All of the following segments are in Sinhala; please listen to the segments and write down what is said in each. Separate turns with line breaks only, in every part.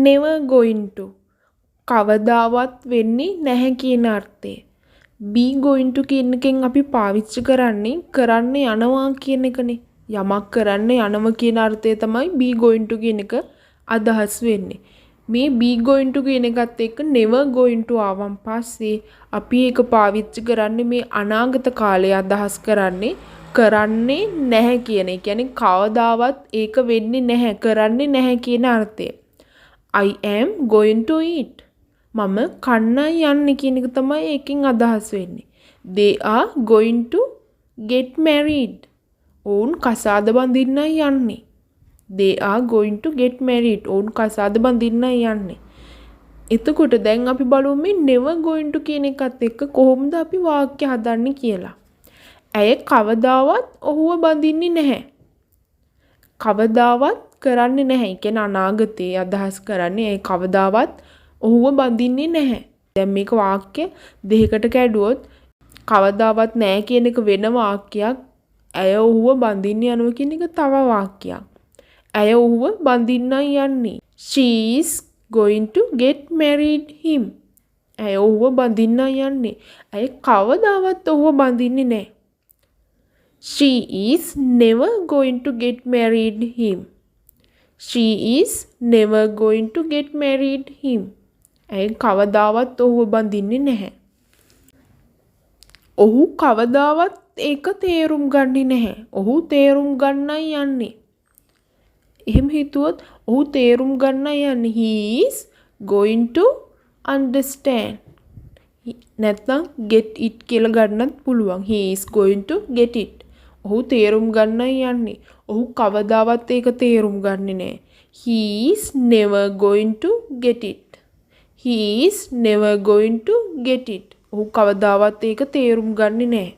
never going to කවදාවත් වෙන්නේ නැහැ කියන අර්ථය. be going to කියන එකෙන් අපි පාවිච්චි කරන්නේ කරන්න යනවා කියන එකනේ. යමක් කරන්න යනවා කියන අර්ථය තමයි be going to කියන එක අදහස් වෙන්නේ. මේ be going to කියන එකත් එක්ක never going to ආවන් පස්සේ අපි ඒක පාවිච්චි කරන්නේ මේ අනාගත කාලය අදහස් කරන්නේ කරන්නේ නැහැ කියන. ඒ කියන්නේ කවදාවත් ඒක වෙන්නේ නැහැ කරන්නේ නැහැ කියන අර්ථය. I am going to eat. මම කන්නයි යන්නේ කියන එක තමයි ඒකෙන් අදහස් වෙන්නේ. They are going to get married. ඔවුන් කසාද බඳින්නයි යන්නේ. They are going to get married. ඔවුන් කසාද බඳින්නයි යන්නේ. එතකොට දැන් අපි බලමු මේ never going to කියන එකත් එක්ක කොහොමද අපි වාක්‍ය හදන්නේ කියලා. ඇය කවදාවත් ඔහුව බඳින්නේ නැහැ. කවදාවත් කරන්නේ නැහැ. ඒ කියන්නේ අනාගතයේ අදහස් කරන්නේ ඇය කවදාවත් ඔහුව බඳින්නේ නැහැ. දැන් මේක වාක්‍ය දෙකකට කැඩුවොත් කවදාවත් නැහැ කියන එක වෙන වාක්‍යයක්. ඇය ඔහුව බඳින්න යනවා කියන එක තව වාක්‍යයක්. ඇය ඔහුව බඳින්නයි යන්නේ. She is going to get married him. ඇය ඔහුව බඳින්නයි යන්නේ. ඇය කවදාවත් ඔහුව බඳින්නේ නැහැ. She is never going to get married him. She is never going to get married him. ඇය කවදාවත් ඔහුව බඳින්නේ නැහැ. ඔහු කවදාවත් ඒක තේරුම් ගන්නේ නැහැ. ඔහු තේරුම් ගන්නයි යන්නේ. එහෙම හිතුවොත් ඔහු තේරුම් ගන්නයි යන්නේ. He is going to understand. නැත්නම් get it කියලා ගන්නත් පුළුවන්. He is going to get it. ඔහු තේරුම් ගන්නයි යන්නේ. ඔහු කවදාවත් ඒක තේරුම් ගන්නේ නැහැ. He is never going to get it. He is never going to get it. ඔහු කවදාවත් ඒක තේරුම් ගන්නේ නැහැ.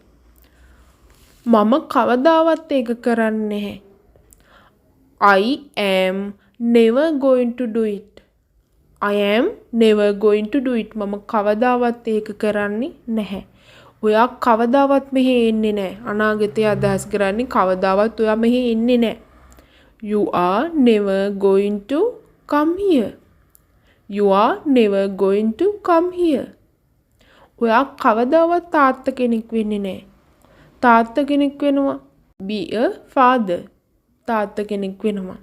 මම කවදාවත් ඒක කරන්නේ නැහැ. I am never going to do it. I am never going to do it. මම කවදාවත් ඒක කරන්නේ නැහැ. ඔයා කවදාවත් මෙහෙ එන්නේ නැහැ. අනාගතය අදහස් කරන්නේ කවදාවත් ඔයා මෙහෙ එන්නේ නැහැ. You are never going to come here. You are never going to come here. ඔයා කවදාවත් තාත්තා කෙනෙක් වෙන්නේ නැහැ. තාත්තා කෙනෙක් වෙනවා. Be a father. තාත්තා කෙනෙක් වෙනවා.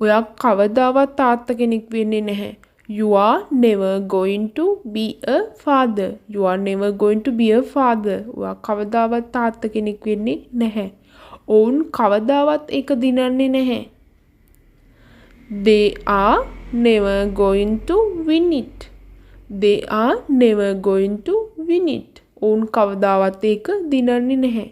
ඔයා කවදාවත් තාත්තා කෙනෙක් වෙන්නේ නැහැ. You are never going to be a father. You are never going to be a father. ඔයා කවදාවත් තාත්තා කෙනෙක් වෙන්නේ නැහැ. ඔවුන් කවදාවත් ඒක දිනන්නේ නැහැ. They are never going to win it. They are never going to win it. ඔවුන් කවදාවත් ඒක දිනන්නේ නැහැ.